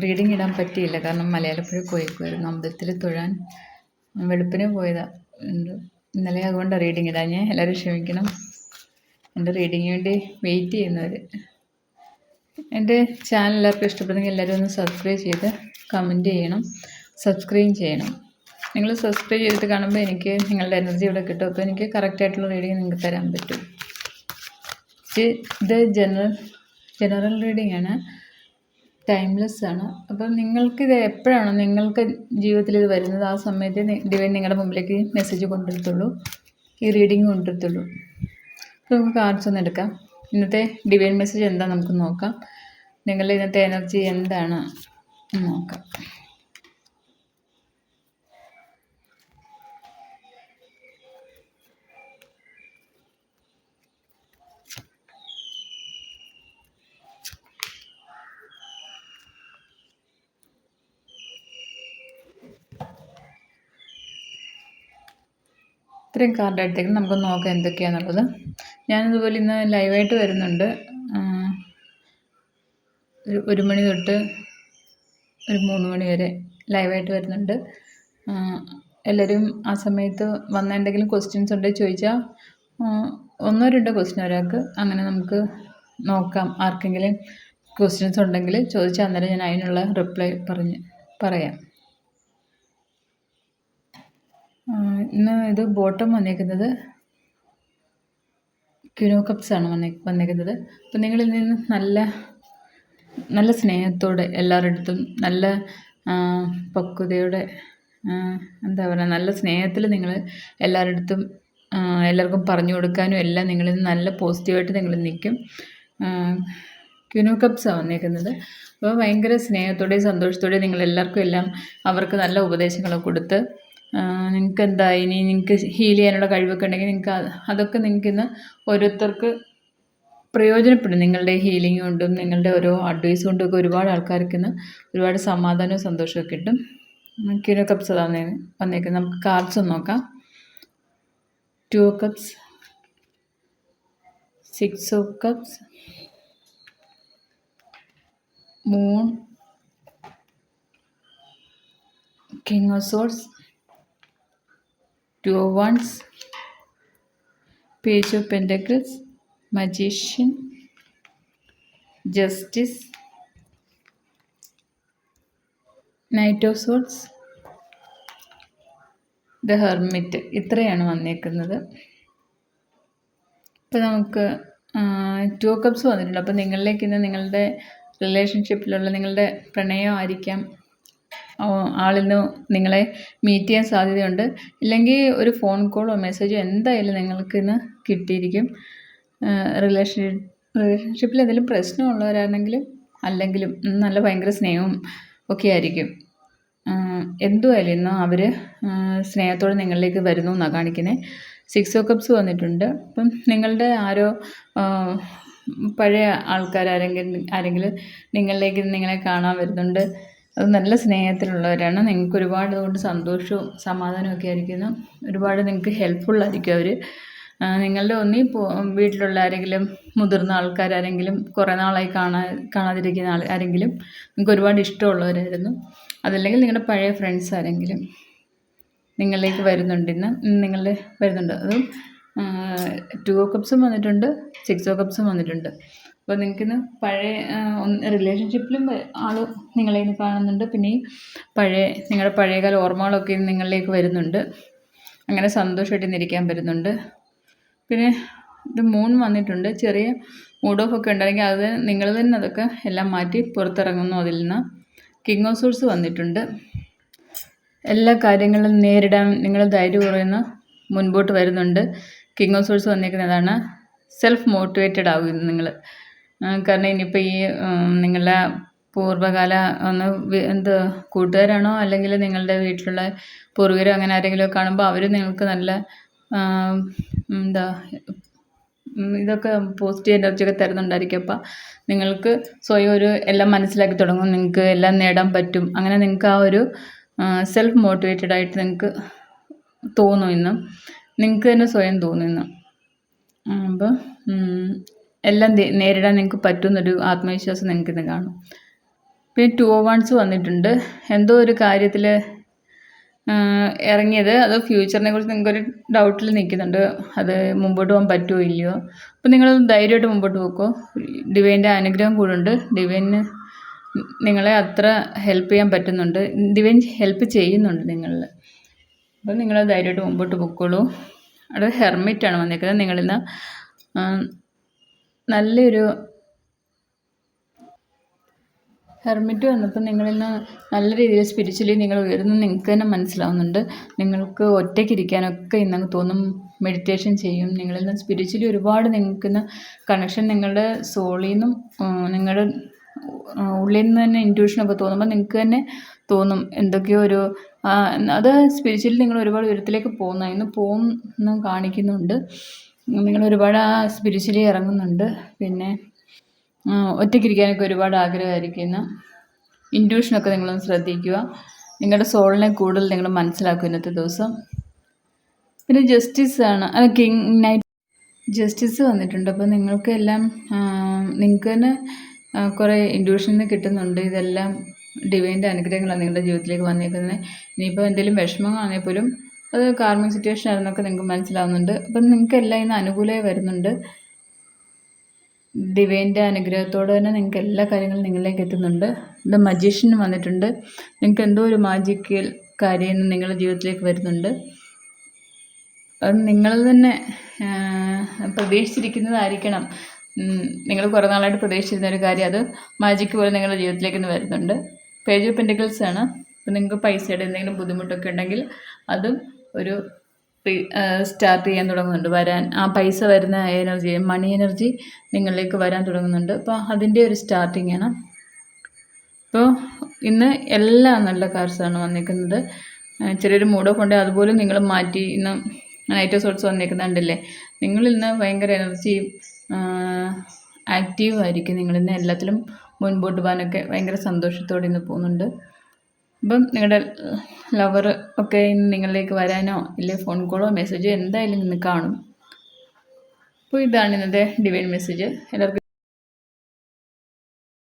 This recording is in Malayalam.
റീഡിങ് ഇടാൻ പറ്റിയില്ല. കാരണം മലയാളപ്പുഴ പോയേക്കുമായിരുന്നു അമ്പലത്തിൽ തൊഴാൻ. വെളുപ്പിനെ പോയതാണ്. ഇന്നലെ അതുകൊണ്ടാണ് റീഡിങ് ഇടാഞ്ഞേ. എല്ലാവരും ക്ഷമിക്കണം. എൻ്റെ റീഡിങ്ങിന് വേണ്ടി വെയിറ്റ് ചെയ്യുന്നവർ. എൻ്റെ ചാനൽ എല്ലാവർക്കും ഇഷ്ടപ്പെടുന്നെങ്കിൽ എല്ലാവരും ഒന്ന് സബ്സ്ക്രൈബ് ചെയ്ത് കമൻറ്റ് ചെയ്യണം, സബ്സ്ക്രൈബ് ചെയ്യണം. നിങ്ങൾ സബ്സ്ക്രൈബ് ചെയ്തിട്ട് കാണുമ്പോൾ എനിക്ക് നിങ്ങളുടെ എനർജി ഇവിടെ കിട്ടും. അപ്പോൾ എനിക്ക് കറക്റ്റായിട്ടുള്ള റീഡിങ് നിങ്ങൾക്ക് തരാൻ പറ്റും. ഇത് ജനറൽ റീഡിംഗ് ആണ്, ടൈംലെസ് ആണ്. അപ്പം നിങ്ങൾക്കിത് എപ്പോഴാണോ നിങ്ങൾക്ക് ജീവിതത്തിൽ ഇത് വരുന്നത് ആ സമയത്ത് ഡിവൈൻ നിങ്ങളുടെ മുമ്പിലേക്ക് മെസ്സേജ് കൊണ്ടുവരത്തുള്ളൂ, ഈ റീഡിങ് കൊണ്ടുവരത്തുള്ളൂ. അപ്പോൾ നമുക്ക് കാർഡ്സ് ഒന്ന് എടുക്കാം. ഇന്നത്തെ ഡിവൈൻ മെസ്സേജ് എന്താ നമുക്ക് നോക്കാം. നിങ്ങളുടെ ഇന്നത്തെ എനർജി എന്താണ് നോക്കാം. ഇത്രയും കാർഡ് എടുത്തേക്കും നമുക്ക് നോക്കാം എന്തൊക്കെയാണെന്നുള്ളത്. ഞാനിതുപോലെ ഇന്ന് ലൈവായിട്ട് വരുന്നുണ്ട്. 1 മണി തൊട്ട് ഒരു 3 മണി വരെ ലൈവായിട്ട് വരുന്നുണ്ട്. എല്ലാവരും ആ സമയത്ത് വന്ന എന്തെങ്കിലും ക്വസ്റ്റ്യൻസ് ഉണ്ടെങ്കിൽ ചോദിച്ചാൽ 1-2 ക്വസ്റ്റ്യൻ ഒരാൾക്ക് അങ്ങനെ നമുക്ക് നോക്കാം. ആർക്കെങ്കിലും ക്വസ്റ്റ്യൻസ് ഉണ്ടെങ്കിൽ ചോദിച്ചാൽ അന്നേരം ഞാൻ അതിനുള്ള റിപ്ലൈ പറയാം. ഇന്ന് ഇത് ബോട്ടം വന്നേക്കുന്നത് ക്വീൻ ഓഫ് കപ്സ് ആണ് വന്നേക്കുന്നത്. അപ്പം നിങ്ങളിൽ നിന്ന് നല്ല സ്നേഹത്തോടെ എല്ലാവരുടെ അടുത്തും നല്ല പക്വതയോടെ എന്താ പറയുക, നല്ല സ്നേഹത്തിൽ നിങ്ങൾ എല്ലാവരുടെ അടുത്തും എല്ലാവർക്കും പറഞ്ഞു കൊടുക്കാനും എല്ലാം നിങ്ങളിൽ നിന്ന് നല്ല പോസിറ്റീവായിട്ട് നിങ്ങൾ നിൽക്കും. ക്വീൻ ഓഫ് കപ്സാണ് വന്നേക്കുന്നത്. അപ്പോൾ ഭയങ്കര സ്നേഹത്തോടെയും സന്തോഷത്തോടെയും നിങ്ങൾ എല്ലാവർക്കും എല്ലാം അവർക്ക് നല്ല ഉപദേശങ്ങളൊക്കെ കൊടുത്ത് നിങ്ങൾക്ക് എന്താ ഇനി നിങ്ങൾക്ക് ഹീൽ ചെയ്യാനുള്ള കഴിവൊക്കെ ഉണ്ടെങ്കിൽ നിങ്ങൾക്ക് അതൊക്കെ നിങ്ങൾക്ക് ഇന്ന് ഓരോരുത്തർക്ക് പ്രയോജനപ്പെടും. നിങ്ങളുടെ ഹീലിംഗ് കൊണ്ടും നിങ്ങളുടെ ഓരോ അഡ്വൈസ് കൊണ്ടും ഒക്കെ ഒരുപാട് ആൾക്കാർക്ക് ഇന്ന് ഒരുപാട് സമാധാനവും സന്തോഷമൊക്കെ കിട്ടും. ക്വീൻ ഓഫ് കപ്സ് വന്നേക്കുന്നത്. നമുക്ക് കാർഡ്സ് ഒന്ന് നോക്കാം. 2 of cups, 6 of cups, moon, king of swords, 2 of wands, page of pentacles, magician, justice, knight of swords, the hermit. ഇത്രയാണ് വന്നേക്കുന്നത്. ഇപ്പോൾ നമുക്ക് 2 of cups വന്നിട്ടുണ്ട്. അപ്പോൾ നിങ്ങളിലേക്ക് ഇന്ന് നിങ്ങളുടെ റിലേഷൻഷിപ്പിലുള്ള നിങ്ങളുടെ പ്രണയം ആയിരിക്കാം. ആളിൽ നിന്ന് നിങ്ങളെ മീറ്റ് ചെയ്യാൻ സാധ്യതയുണ്ട്. ഇല്ലെങ്കിൽ ഒരു ഫോൺ കോളോ മെസ്സേജോ എന്തായാലും നിങ്ങൾക്ക് ഇന്ന് കിട്ടിയിരിക്കും. റിലേഷൻഷിപ്പിൽ എന്തെങ്കിലും പ്രശ്നമുള്ളവരാണെങ്കിലും അല്ലെങ്കിലും നല്ല ഭയങ്കര സ്നേഹവും ഒക്കെ ആയിരിക്കും. എന്തുമായാലും ഇന്ന് അവർ സ്നേഹത്തോടെ നിങ്ങളിലേക്ക് വരുന്നു എന്നാണ് കാണിക്കുന്നത്. 6 of cups വന്നിട്ടുണ്ട്. അപ്പം നിങ്ങളുടെ ആരോ പഴയ ആരെങ്കിലും നിങ്ങളിലേക്ക് നിങ്ങളെ കാണാൻ വരുന്നുണ്ട്. അത് നല്ല സ്നേഹത്തിലുള്ളവരാണ്. നിങ്ങൾക്ക് ഒരുപാട് അതുകൊണ്ട് സന്തോഷവും സമാധാനവും ഒക്കെ ആയിരിക്കുന്നു. ഒരുപാട് നിങ്ങൾക്ക് ഹെൽപ്ഫുള്ളായിരിക്കും അവർ. നിങ്ങളുടെ വീട്ടിലുള്ള ആരെങ്കിലും മുതിർന്ന ആൾക്കാരാരെങ്കിലും കുറേ നാളായി കാണാതിരിക്കുന്ന ആരെങ്കിലും നിങ്ങൾക്ക് ഒരുപാട് ഇഷ്ടമുള്ളവരായിരുന്നു. അതല്ലെങ്കിൽ നിങ്ങളുടെ പഴയ ഫ്രണ്ട്സ് ആരെങ്കിലും നിങ്ങളിലേക്ക് വരുന്നുണ്ട്. നിങ്ങളുടെ വരുന്നുണ്ട്. അതും 2 of cups വന്നിട്ടുണ്ട്, 6 of cups വന്നിട്ടുണ്ട്. അപ്പോൾ നിങ്ങൾക്കിന്ന് പഴയ റിലേഷൻഷിപ്പിലും ആൾ നിങ്ങളെ കാണുന്നുണ്ട്. പിന്നെ നിങ്ങളുടെ പഴയകാല ഓർമ്മകളൊക്കെ നിങ്ങളിലേക്ക് വരുന്നുണ്ട്. അങ്ങനെ സന്തോഷമായിട്ട് ഇരിക്കാൻ പറ്റുന്നുണ്ട്. പിന്നെ ഇത് മൂൺ വന്നിട്ടുണ്ട്. ചെറിയ മൂഡ് ഓഫ് ഒക്കെ ഉണ്ടെങ്കിൽ അത് നിങ്ങൾ തന്നെ അതൊക്കെ എല്ലാം മാറ്റി പുറത്തിറങ്ങുന്നു അതിൽ നിന്ന്. കിങ് ഓഫ് സോർഡ്സ് വന്നിട്ടുണ്ട്. എല്ലാ കാര്യങ്ങളും നേരിടാൻ നിങ്ങൾ ധൈര്യപൂർവ്വം മുൻപോട്ട് വരുന്നുണ്ട്. കിങ് ഓഫ് സോർഡ്സ് വന്നിരിക്കുന്നതാണ്. സെൽഫ് മോട്ടിവേറ്റഡ് ആകും നിങ്ങൾ. കാരണം ഇനിയിപ്പോൾ ഈ നിങ്ങളുടെ പൂർവ്വകാല കൂട്ടുകാരാണോ അല്ലെങ്കിൽ നിങ്ങളുടെ വീട്ടിലുള്ള പൂർവികരോ അങ്ങനെ ആരെങ്കിലും കാണുമ്പോൾ അവർ നിങ്ങൾക്ക് നല്ല ഇതൊക്കെ പോസിറ്റീവ് എനർജിയൊക്കെ തരുന്നുണ്ടായിരിക്കും. അപ്പം നിങ്ങൾക്ക് സ്വയം എല്ലാം മനസ്സിലാക്കി തുടങ്ങും. നിങ്ങൾക്ക് എല്ലാം നേടാൻ പറ്റും. അങ്ങനെ നിങ്ങൾക്ക് ആ ഒരു സെൽഫ് മോട്ടിവേറ്റഡ് ആയിട്ട് നിങ്ങൾക്ക് തോന്നും. ഇന്ന് നിങ്ങൾക്ക് തന്നെ സ്വയം തോന്നും ഇന്ന്. അപ്പോൾ എല്ലാം നേരിടാൻ നിങ്ങൾക്ക് പറ്റുമെന്നൊരു ആത്മവിശ്വാസം നിങ്ങൾക്കിന്ന് കാണും. പിന്നെ 2 ഓഫ് വൺസ് വന്നിട്ടുണ്ട്. എന്തോ ഒരു കാര്യത്തിൽ ഇറങ്ങിയത്, അത് ഫ്യൂച്ചറിനെ കുറിച്ച് നിങ്ങൾക്കൊരു ഡൗട്ടിൽ നിൽക്കുന്നുണ്ട്, അത് മുമ്പോട്ട് പോകാൻ പറ്റുമോ ഇല്ലയോ. അപ്പോൾ നിങ്ങൾ ധൈര്യമായിട്ട് മുമ്പോട്ട് പോക്കോ. ഡിവൈൻ്റെ അനുഗ്രഹം കൂടുണ്ട്. ഡിവൈന് നിങ്ങളെ അത്ര ഹെൽപ്പ് ചെയ്യാൻ പറ്റുന്നുണ്ട്. ഡിവൈൻ ഹെൽപ്പ് ചെയ്യുന്നുണ്ട് നിങ്ങളിൽ. അപ്പോൾ നിങ്ങൾ ധൈര്യമായിട്ട് മുമ്പോട്ട് പൊക്കോളൂ. അവിടെ ഹെർമിറ്റാണ് വന്നിരിക്കുന്നത്. നിങ്ങളിന്ന് നല്ലൊരു ഹെർമിറ്റ് വന്നപ്പോൾ നിങ്ങളിന്ന് നല്ല രീതിയിൽ സ്പിരിച്വലി നിങ്ങൾ ഉയരുന്നു നിങ്ങൾക്ക് തന്നെ മനസ്സിലാവുന്നുണ്ട്. നിങ്ങൾക്ക് ഒറ്റയ്ക്കിരിക്കാനൊക്കെ ഇന്നങ്ങ് തോന്നും. മെഡിറ്റേഷൻ ചെയ്യും. നിങ്ങളിന്ന് സ്പിരിച്വലി ഒരുപാട് നിങ്ങൾക്കിന്ന് കണക്ഷൻ നിങ്ങളുടെ സോളിൽ നിന്നും നിങ്ങളുടെ ഉള്ളിൽ നിന്ന് തന്നെ ഇൻറ്റ്യൂഷനൊക്കെ തോന്നുമ്പോൾ നിങ്ങൾക്ക് തന്നെ തോന്നും എന്തൊക്കെയോ ഒരു അത് സ്പിരിച്വലി നിങ്ങൾ ഒരുപാട് ഉയരത്തിലേക്ക് ഇന്ന് പോകുന്നു കാണിക്കുന്നുണ്ട്. നിങ്ങൾ ഒരുപാട് സ്പിരിച്വലി ഇറങ്ങുന്നുണ്ട്. പിന്നെ ഒറ്റയ്ക്കിരിക്കാനൊക്കെ ഒരുപാട് ആഗ്രഹമായിരിക്കും. ഇൻറ്റ്യൂഷനൊക്കെ നിങ്ങളൊന്ന് ശ്രദ്ധിക്കുക. നിങ്ങളുടെ സോളിനെ കൂടുതൽ നിങ്ങൾ മനസ്സിലാക്കും ഇന്നത്തെ ദിവസം. പിന്നെ ജസ്റ്റിസ് ആണ്, കിങ് നൈറ്റ് ജസ്റ്റിസ് വന്നിട്ടുണ്ട്. അപ്പോൾ നിങ്ങൾക്ക് എല്ലാം നിങ്ങൾക്ക് തന്നെ കുറേ ഇൻറ്റ്യൂഷന് കിട്ടുന്നുണ്ട്. ഇതെല്ലാം ഡിവൈൻ്റെ അനുഗ്രഹങ്ങളാണ് നിങ്ങളുടെ ജീവിതത്തിലേക്ക് വന്നിരിക്കുന്നത്. ഇനിയിപ്പോൾ എന്തെങ്കിലും വിഷമങ്ങളാണെങ്കിൽ പോലും അത് കാർമിക് സിറ്റുവേഷൻ ആയിരുന്നൊക്കെ നിങ്ങൾക്ക് മനസ്സിലാവുന്നുണ്ട്. അപ്പം നിങ്ങൾക്ക് എല്ലാം ഇന്ന് അനുകൂലമായി വരുന്നുണ്ട്. ഡിവൈൻ്റെ അനുഗ്രഹത്തോടെ തന്നെ നിങ്ങൾക്ക് എല്ലാ കാര്യങ്ങളും നിങ്ങളിലേക്ക് എത്തുന്നുണ്ട്. ഇത് മജീഷ്യൻ വന്നിട്ടുണ്ട്. നിങ്ങൾക്ക് എന്തോ ഒരു മാജിക്കൽ കാര്യം ഇന്ന് നിങ്ങളുടെ ജീവിതത്തിലേക്ക് വരുന്നുണ്ട്. അത് നിങ്ങൾ തന്നെ പ്രതീക്ഷിച്ചിരിക്കുന്നതായിരിക്കണം. നിങ്ങൾ കുറേ നാളായിട്ട് പ്രതീക്ഷിച്ചിരുന്ന ഒരു കാര്യം അത് മാജിക്ക് പോലെ നിങ്ങളുടെ ജീവിതത്തിലേക്ക് ഇന്ന് വരുന്നുണ്ട്. പേജ് ഓഫ് പെൻറ്റിക്കിൾസ് ആണ്. അപ്പോൾ നിങ്ങൾക്ക് പൈസയുടെ എന്തെങ്കിലും ബുദ്ധിമുട്ടൊക്കെ ഉണ്ടെങ്കിൽ അതും ഒരു സ്റ്റാർട്ട് ചെയ്യാൻ തുടങ്ങുന്നുണ്ട്. വരാൻ ആ പൈസ വരുന്ന എനർജി, മണി എനർജി നിങ്ങളിലേക്ക് വരാൻ തുടങ്ങുന്നുണ്ട്. അപ്പോൾ അതിൻ്റെ ഒരു സ്റ്റാർട്ടിങ് ആണ്. അപ്പോൾ ഇന്ന് എല്ലാ നല്ല കാർഡ്സാണ് വന്നിരിക്കുന്നത്. ചെറിയൊരു മൂഡ് ഓഫ് ഉണ്ട്, അതുപോലും നിങ്ങൾ മാറ്റി ഇന്ന് നൈറ്റ് ഓഫ് സോർട്സ് വന്നിരിക്കുന്നുണ്ടല്ലേ. നിങ്ങളിന്ന് ഭയങ്കര എനർജിയും ആക്റ്റീവായിരിക്കും. നിങ്ങളിന്ന് എല്ലാത്തിലും മുൻപോട്ട് പോകാനൊക്കെ ഭയങ്കര സന്തോഷത്തോടെ ഇന്ന് പോകുന്നുണ്ട്. അപ്പം നിങ്ങളുടെ ലവർ ഒക്കെ ഇന്ന് നിങ്ങളിലേക്ക് വരാനോ ഇല്ലേ ഫോൺ കോളോ മെസ്സേജോ എന്തായാലും ഇന്ന് കാണും. അപ്പോൾ ഇതാണ് ഇന്നത്തെ ഡിവൈൻ മെസ്സേജ്. എല്ലാവർക്കും